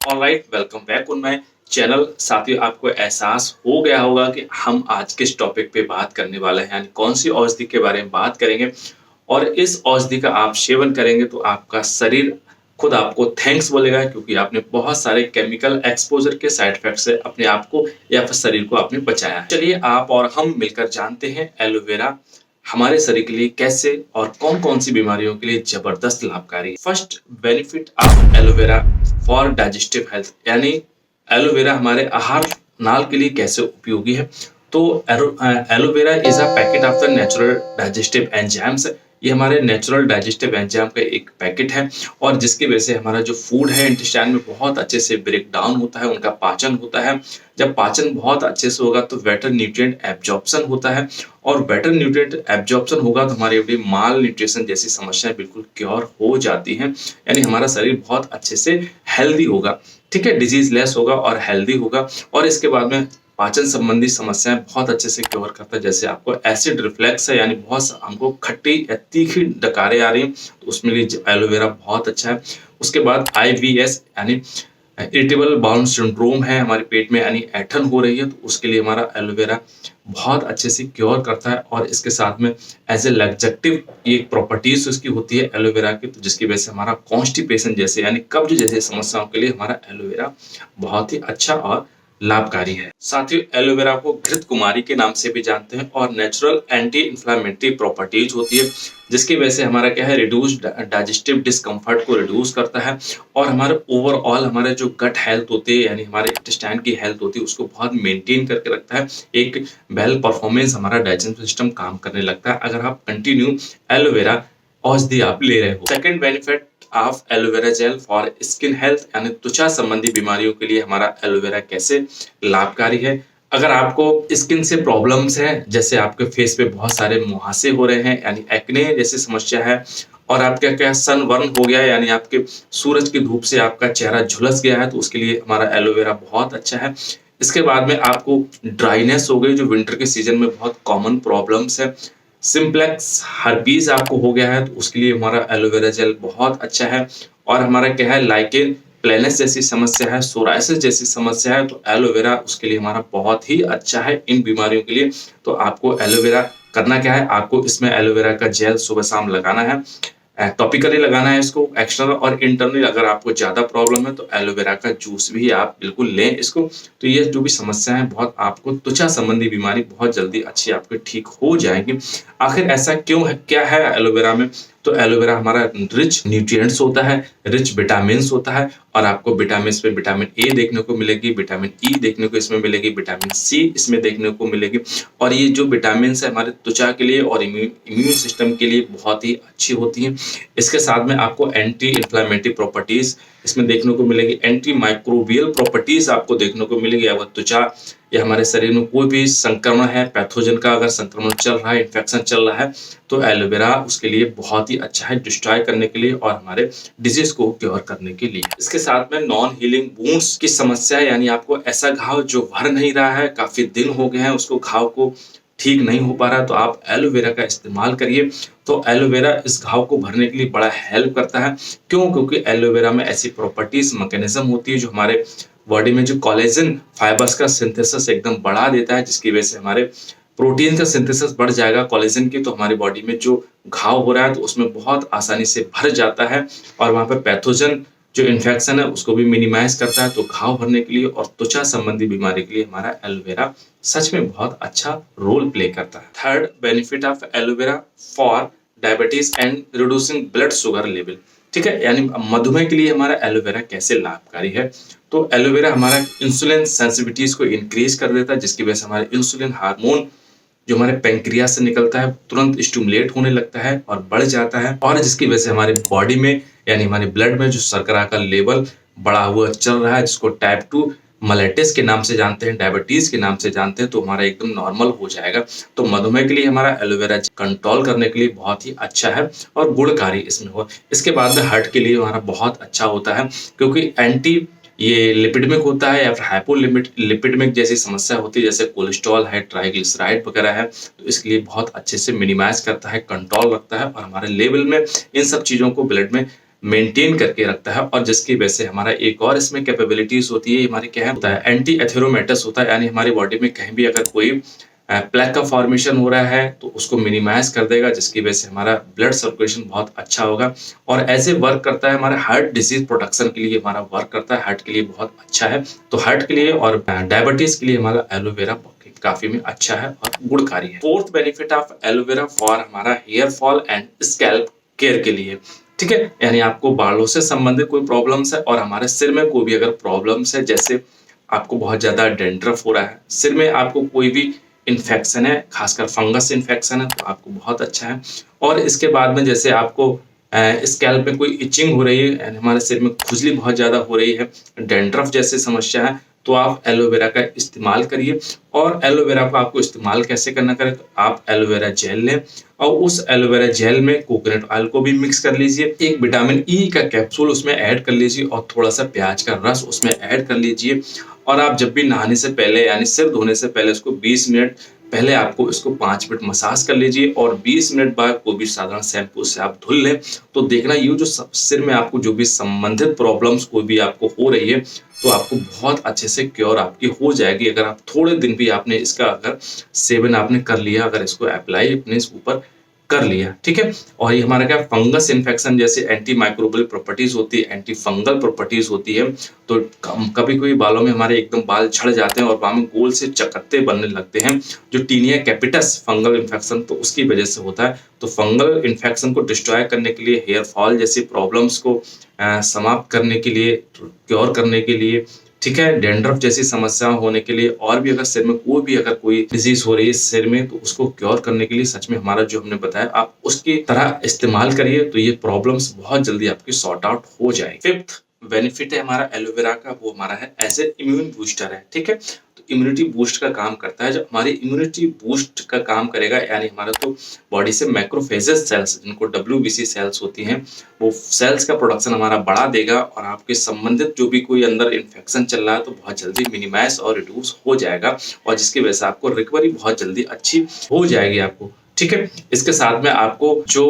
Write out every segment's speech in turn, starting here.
Alright, welcome back on my channel. साथियों, आपको एहसास हो गया होगा कि हम आज किस टॉपिक पे बात करने वाले हैं, यानी कौन सी औषधि के बारे में बात करेंगे। और इस औषधि का आप सेवन करेंगे तो आपका शरीर खुद आपको थैंक्स बोलेगा, क्योंकि आपने बहुत सारे केमिकल एक्सपोजर के साइड इफेक्ट से अपने आप को या फिर शरीर को आपने बचाया है। चलिए आप और हम मिलकर जानते हैं एलोवेरा हमारे शरीर के लिए कैसे और कौन कौन सी बीमारियों के लिए जबरदस्त लाभकारी है। First benefit of aloe vera for digestive health, यानी एलोवेरा हमारे आहार नाल के लिए कैसे उपयोगी है। तो aloe vera is a packet of the natural digestive enzymes. ये हमारे नेचुरल डाइजेस्टिव एंजाइम का एक पैकेट है, और जिसकी वजह से हमारा जो फूड है इंटेस्टाइन में बहुत अच्छे से ब्रेक डाउन होता है, उनका पाचन होता है। जब पाचन बहुत अच्छे से होगा तो बेटर न्यूट्रिएंट एब्जॉर्प्शन होता है, और बेटर न्यूट्रिएंट एब्जॉर्प्शन होगा तो हमारी बॉडी माल न्यूट्रिशन जैसी समस्याएं बिल्कुल क्योर हो जाती हैं, यानी हमारा शरीर बहुत अच्छे से हेल्दी होगा। ठीक है, डिजीज लेस होगा और हेल्दी होगा। और इसके बाद में पाचन संबंधी समस्याएं बहुत अच्छे से कवर करता है। जैसे आपको एसिड रिफ्लेक्स है, यानी बहुत हमको खट्टी या तीखी डकारें आ रही हैं, तो उसमें लिए एलोवेरा बहुत अच्छा है। उसके बाद IBS यानी इरिटेबल बाउल सिंड्रोम है, हमारे पेट में यानी ऐंठन हो रही है, तो उसके लिए हमारा एलोवेरा बहुत अच्छे से क्योर करता है। और इसके साथ में एज ए लैक्सेटिव ये प्रॉपर्टीज उसकी होती है एलोवेरा की, तो जिसकी वजह से हमारा कॉन्स्टिपेशन जैसे यानी कब्ज जैसे समस्याओं के लिए हमारा एलोवेरा बहुत ही अच्छा और लाभकारी है। साथियों, एलोवेरा को घृत कुमारी के नाम से भी जानते हैं, और नेचुरल एंटी इंफ्लेमेटरी प्रॉपर्टीज होती है, जिसकी वजह से हमारा क्या है रिड्यूस डाइजेस्टिव डिस्कम्फर्ट को रिड्यूस करता है। और हमारे ओवरऑल हमारे जो गट हेल्थ होती है, यानी हमारे इंटेस्टाइन की हेल्थ होती है, उसको बहुत मेंटेन करके रखता है। एक वेल परफॉर्मेंस हमारा डाइजेशन सिस्टम काम करने लगता है अगर आप कंटिन्यू एलोवेरा औषधि आप ले रहे हो। Second benefit of aloe vera gel for skin health, यानी त्वचा संबंधी बीमारियों के लिए हमारा एलोवेरा कैसे लाभकारी है। अगर आपको स्किन से प्रॉब्लम्स है, जैसे आपके फेस पे बहुत सारे मुहासे हो रहे हैं, यानी एक्ने जैसी समस्या है, और आपका क्या सन वर्न हो गया है, यानी आपके सूरज की धूप से आपका चेहरा झुलस गया है, तो उसके लिए हमारा एलोवेरा बहुत अच्छा है। इसके बाद में आपको ड्राइनेस हो गई, जो विंटर के सीजन में बहुत कॉमन प्रॉब्लम्स है। सिंप्लेक्स हर्पीज आपको हो गया है, तो उसके लिए हमारा एलोवेरा जेल बहुत अच्छा है। और हमारा क्या है लाइकेन प्लेनस जैसी समस्या है, सोराइसिस जैसी समस्या है, तो एलोवेरा उसके लिए हमारा बहुत ही अच्छा है इन बीमारियों के लिए। तो आपको एलोवेरा करना क्या है, आपको इसमें एलोवेरा का जेल सुबह शाम लगाना है, टॉपिकली लगाना है इसको एक्सटर्नल और इंटरनल। अगर आपको ज्यादा प्रॉब्लम है तो एलोवेरा का जूस भी आप बिल्कुल लें इसको। तो ये जो भी समस्या है बहुत आपको त्वचा संबंधी बीमारी बहुत जल्दी अच्छी आपके ठीक हो जाएंगी। आखिर ऐसा क्यों है, क्या है एलोवेरा में। तो एलोवेरा हमारा रिच न्यूट्रिएंट्स होता है, रिच विटामिन होता है, और आपको विटामिन में विटामिन ए देखने को मिलेगी, विटामिन ई देखने को इसमें मिलेगी, विटामिन सी इसमें देखने को मिलेगी। और ये जो विटामिन है हमारे त्वचा के लिए और इम्यून सिस्टम के लिए बहुत ही अच्छी होती हैं। इसके साथ में आपको एंटी इंफ्लेमेटरी प्रॉपर्टीज इसमें देखने को मिलेगी, एंटी माइक्रोबियल प्रॉपर्टीज आपको देखने को मिलेगी। अगर त्वचा या हमारे शरीर में कोई भी संक्रमण है, पैथोजन का अगर संक्रमण चल रहा है, इन्फेक्शन चल रहा है, तो एलोवेरा उसके लिए बहुत ही अच्छा है डिस्ट्रॉय करने के लिए और हमारे डिजीज को क्योर करने के लिए। इसके साथ में नॉन हीलिंग वुंड्स की समस्या, यानी आपको ऐसा घाव जो भर नहीं रहा है, काफी दिन हो गए हैं उसको घाव को ठीक नहीं हो पा रहा, तो आप एलोवेरा का इस्तेमाल करिए। तो एलोवेरा इस घाव को भरने के लिए बड़ा हेल्प करता है। क्यों? क्योंकि एलोवेरा में ऐसी प्रॉपर्टीज मैकेनिज्म होती है जो हमारे बॉडी में जो कोलेजन फाइबर्स का सिंथेसिस एकदम बढ़ा देता है, जिसकी वजह से हमारे प्रोटीन का सिंथेसिस बढ़ जाएगा कोलेजन की, तो हमारी बॉडी में जो घाव हो रहा है तो उसमें बहुत आसानी से भर जाता है, और वहां पर पैथोजन जो इन्फेक्शन है उसको भी मिनिमाइज करता है। तो घाव भरने के लिए और त्वचा संबंधी बीमारी के लिए हमारा एलोवेरा सच में बहुत अच्छा रोल प्ले करता है। Third benefit of aloe vera for diabetes and reducing blood sugar level. ठीक है, यानी मधुमेह के लिए हमारा एलोवेरा कैसे लाभकारी है। तो एलोवेरा हमारा इंसुलिन सेंसिटिविटीज को इंक्रीज कर देता है, जिसकी वजह से हमारे इंसुलिन हार्मोन जो हमारे पेंक्रियास से निकलता है तुरंत स्टिमुलेट होने लगता है और बढ़ जाता है, और जिसकी वजह से हमारे बॉडी में यानी हमारे ब्लड में जो शर्करा का लेवल बढ़ा हुआ चल रहा है, जिसको टाइप 2 मलेटिस के नाम से जानते हैं, डायबिटीज के नाम से जानते हैं, तो हमारा एकदम नॉर्मल हो जाएगा। तो मधुमेह के लिए हमारा एलोवेरा कंट्रोल करने के लिए बहुत ही अच्छा है और गुणकारी इसमें हो। इसके बाद में हार्ट के लिए हमारा बहुत अच्छा होता है, क्योंकि एंटी ये लिपिडमिक होता है या फिर हाइपोलिपिडमिक जैसी समस्या होती है, जैसे कोलेस्ट्रॉल है, ट्राइग्लिसराइड वगैरह है, तो इसके लिए बहुत अच्छे से मिनिमाइज करता है, कंट्रोल रखता है, और हमारे लेवल में इन सब चीजों को ब्लड में मेंटेन करके रखता है, और जिसकी वजह से हमारा एक और इसमें कैपेबिलिटीज होती है, हमारी क्या होता है, एंटी एथेरोमेटस होता है, यानी हमारी बॉडी में कहीं भी अगर कोई प्लेक का फॉर्मेशन हो रहा है तो उसको मिनिमाइज कर देगा, जिसकी वजह से हमारा ब्लड सर्कुलेशन बहुत अच्छा होगा। और ऐसे वर्क करता है हमारे हार्ट डिजीज प्रोटेक्शन के लिए, हमारा वर्क करता है, हार्ट के लिए बहुत अच्छा है। तो हार्ट के लिए और डायबिटीज के लिए हमारा एलोवेरा काफी में अच्छा है और गुणकारी है। Fourth benefit of aloe vera for हमारा hair fall and scalp care के लिए, ठीक है, यानी आपको बालों से संबंधित कोई प्रॉब्लम्स है और हमारे सिर में कोई भी अगर प्रॉब्लम्स है, जैसे आपको बहुत ज्यादा डेंड्रफ हो रहा है, सिर में आपको कोई भी इन्फेक्शन है, खासकर फंगस इन्फेक्शन है, तो आपको बहुत अच्छा है। और इसके बाद में जैसे आपको स्कैल्प में कोई इचिंग हो रही है, हमारे सिर में खुजली बहुत ज्यादा हो रही है, डेंड्रफ जैसी समस्या है, तो आप एलोवेरा का इस्तेमाल करिए। और एलोवेरा को आपको इस्तेमाल कैसे करना करें, तो आप एलोवेरा जेल लें और उस एलोवेरा जेल में कोकोनट ऑयल को भी मिक्स कर लीजिए, एक विटामिन ई का कैप्सूल उसमें ऐड कर लीजिए और थोड़ा सा प्याज का रस उसमें ऐड कर लीजिए। और आप जब भी नहाने से पहले यानी सिर धोने से पहले उसको 20 मिनट पहले आपको इसको 5 मिनट मसाज कर लीजिए और 20 मिनट बाद कोई भी साधारण शैम्पू से आप धुल लें। तो देखना ये जो सिर में आपको जो भी संबंधित प्रॉब्लम्स कोई भी आपको हो रही है, तो आपको बहुत अच्छे से क्योर आपकी हो जाएगी, अगर आप थोड़े दिन भी आपने इसका अगर सेवन आपने कर लिया, अगर इसको अप्लाई अपने ऊपर कर लिया, ठीक है। और ये हमारा क्या फंगस इन्फेक्शन जैसे एंटी माइक्रोबियल प्रॉपर्टीज होती है, एंटी फंगल प्रॉपर्टीज होती है, तो कभी कोई बालों में हमारे एकदम बाल झड़ जाते हैं और बाल में गोल से चकत्ते बनने लगते हैं, जो टीनिया कैपिटस फंगल इन्फेक्शन, तो उसकी वजह से होता है। तो फंगल इन्फेक्शन को डिस्ट्रॉय करने के लिए, हेयर फॉल जैसी प्रॉब्लम्स को समाप्त करने के लिए, क्योर करने के लिए, ठीक है, डेंड्रफ जैसी समस्या होने के लिए, और भी अगर सिर में कोई भी अगर कोई डिजीज हो रही है सिर में, तो उसको क्योर करने के लिए सच में हमारा जो हमने बताया आप उसकी तरह इस्तेमाल करिए, तो ये प्रॉब्लम्स बहुत जल्दी आपकी सॉर्ट आउट हो जाएगी। फिफ्थ बेनिफिट है हमारा एलोवेरा का, वो हमारा है एज ए इम्यून बूस्टर है, ठीक है। तो इम्यूनिटी बूस्ट का काम करता है। जब हमारी इम्यूनिटी बूस्ट का काम करेगा, यानी हमारा तो बॉडी से मैक्रोफेजेस सेल्स, जिनको WBC सेल्स होती हैं, वो सेल्स का प्रोडक्शन हमारा बढ़ा देगा और आपके संबंधित जो भी कोई अंदर इन्फेक्शन चल रहा है तो बहुत जल्दी मिनिमाइज और रिड्यूस हो जाएगा, और जिसकी वजह से आपको रिकवरी बहुत जल्दी अच्छी हो जाएगी आपको, ठीक है। इसके साथ में आपको जो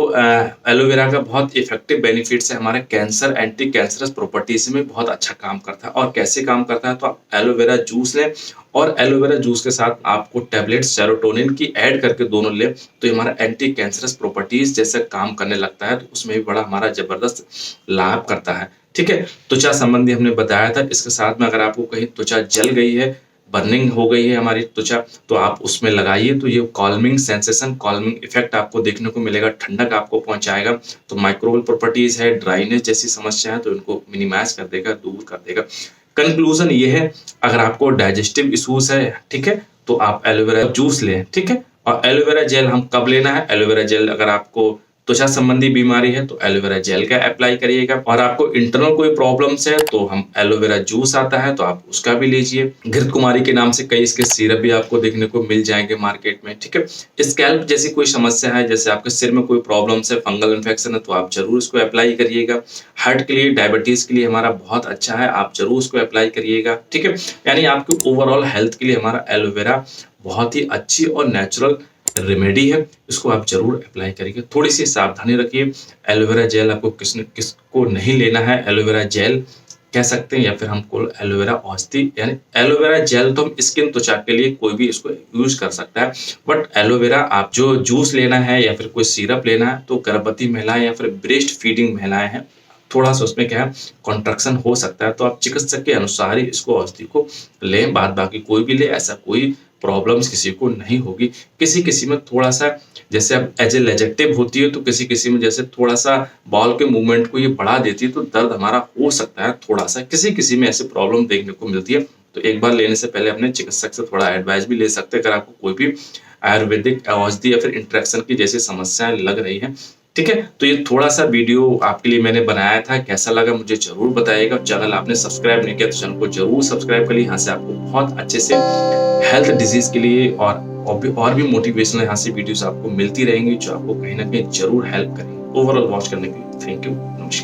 एलोवेरा का बहुत इफेक्टिव बेनिफिट्स है, हमारे कैंसर एंटी कैंसरस प्रॉपर्टीज में बहुत अच्छा काम करता है। और कैसे काम करता है, तो आप एलोवेरा जूस लें और एलोवेरा जूस के साथ आपको टैबलेट सेरोटोनिन की ऐड करके दोनों लें, तो हमारा एंटी कैंसरस प्रॉपर्टीज जैसे काम करने लगता है, तो उसमें भी बड़ा हमारा जबरदस्त लाभ करता है, ठीक है। त्वचा संबंधी हमने बताया था। इसके साथ में अगर आपको कहीं त्वचा जल गई है, बर्निंग हो गई है हमारी त्वचा, तो आप उसमें लगाइए, तो ये कॉल्मिंग सेंसेशन, कॉल्मिंग इफेक्ट आपको देखने को मिलेगा, ठंडक आपको पहुंचाएगा। तो माइक्रोबियल प्रॉपर्टीज है, ड्राइनेस जैसी समस्या है, तो इनको मिनिमाइज कर देगा, दूर कर देगा। कंक्लूजन ये है, अगर आपको डाइजेस्टिव इश्यूज है, ठीक है, तो आप एलोवेरा जूस लें, ठीक है। और एलोवेरा जेल हम कब लेना है, एलोवेरा जेल अगर आपको त्वचा संबंधी बीमारी है तो एलोवेरा जेल का अप्लाई करिएगा, और आपको इंटरनल कोई प्रॉब्लम्स है तो हम एलोवेरा जूस आता है तो आप उसका भी लीजिए। घृत कुमारी के नाम से कई इसके सिरप भी आपको देखने को मिल जाएंगे मार्केट में, ठीक है। स्कैल्प जैसी कोई समस्या है, जैसे आपके सिर में कोई प्रॉब्लम्स है, फंगल इन्फेक्शन है, तो आप जरूर इसको अप्लाई करिएगा। हार्ट के लिए, डायबिटीज के लिए हमारा बहुत अच्छा है, आप जरूर उसको अप्लाई करिएगा, ठीक है। यानी आपकी ओवरऑल हेल्थ के लिए हमारा एलोवेरा बहुत ही अच्छी और नेचुरल रेमेडी है, इसको आप जरूर अप्लाई करिए। थोड़ी सी सावधानी रखिए, एलोवेरा जेल आपको किसको नहीं लेना है, एलोवेरा जेल कह सकते हैं, या फिर हमको एलोवेरा औषधि, यानी एलोवेरा जेल तो हम स्किन त्वचा के लिए कोई भी इसको यूज कर सकता है, बट एलोवेरा आप जो जूस लेना है या फिर कोई सिरप लेना है, तो गर्भवती महिलाएं या फिर ब्रेस्ट फीडिंग महिलाएं हैं, थोड़ा सा उसमें क्या है कॉन्ट्रैक्शन हो सकता है, तो आप चिकित्सक के अनुसार ही इसको औषधि को लें, बाद बाकी कोई भी ले, ऐसा कोई प्रॉब्लम्स किसी को नहीं होगी। किसी में थोड़ा सा जैसे अब एज ए लेजेक्टिव होती है, तो किसी में जैसे थोड़ा सा बॉल के मूवमेंट को ये बढ़ा देती है, तो दर्द हमारा हो सकता है थोड़ा सा, किसी में ऐसे प्रॉब्लम देखने को मिलती है। तो एक बार लेने से पहले अपने चिकित्सक से थोड़ा एडवाइस भी ले सकते हैं, अगर आपको कोई भी आयुर्वेदिक औषधि या फिर इंट्रैक्शन की जैसी समस्याएं लग रही है, ठीक है। तो ये थोड़ा सा वीडियो आपके लिए मैंने बनाया था, कैसा लगा मुझे जरूर बताइएगा। चैनल आपने सब्सक्राइब नहीं किया तो चैनल को जरूर सब्सक्राइब करिए, यहाँ से आपको बहुत अच्छे से हेल्थ डिजीज के लिए और भी मोटिवेशनल यहाँ से वीडियोस आपको मिलती रहेंगी, जो आपको कहीं ना कहीं जरूर हेल्प करेंगे। ओवरऑल वॉच करने के लिए थैंक यू।